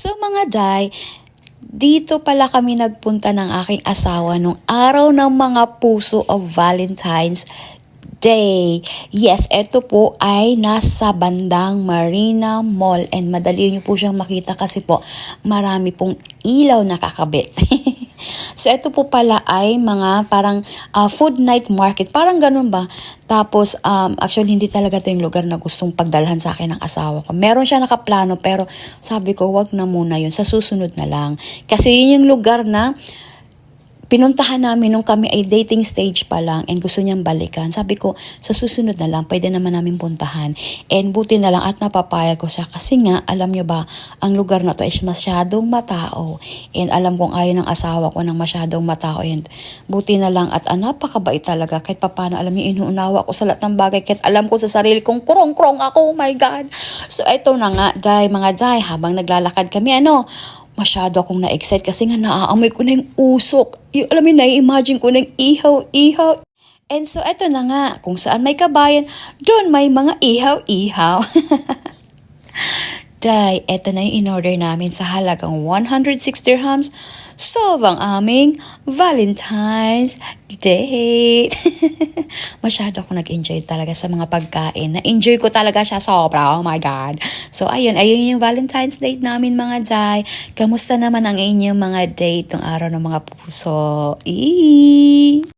So mga day, dito pala kami nagpunta ng aking asawa nung araw ng mga puso of Valentine's Day. Yes, ito po ay nasa bandang Marina Mall and madali niyo po siyang makita kasi po marami pong ilaw nakakabit. So, ito po pala ay mga parang food night market. Parang ganun ba? Tapos, actually, hindi talaga ito yung lugar na gustong pagdalhan sa akin ng asawa ko. Meron siya nakaplano, pero sabi ko, wag na muna yun. Sa susunod na lang. Kasi yun yung lugar na pinuntahan namin nung kami ay dating stage pa lang and gusto niyang balikan. Sabi ko, sa susunod na lang, pwede naman namin puntahan. And buti na lang at napapayag ko siya. Kasi nga, alam niyo ba, ang lugar na to ay masyadong matao. And alam kong ayaw ng asawa ko ng masyadong matao. And buti na lang at napakabait talaga. Kahit papano, alam niyo, inuunawa ko sa lahat ng bagay. Kahit alam ko sa sarili kong kurong-kurong ako. Oh my God. So, ito na nga, mga day, habang naglalakad kami, masyado akong na-excite kasi nga naaamoy ko na yung usok. Yung, alam mo, na-imagine ko na yung ihaw-ihaw. And so, eto na nga, kung saan may kabayan, doon may mga ihaw-ihaw. Day, eto na yung in-order namin sa halagang 160 dirhams. Solve ang aming Valentine's date. Masyado ako nag-enjoy talaga sa mga pagkain. Na-enjoy ko talaga siya sobra. Oh my God. So, ayun yung Valentine's date namin mga day. Kamusta naman ang inyong mga date ng araw ng mga puso? Eee!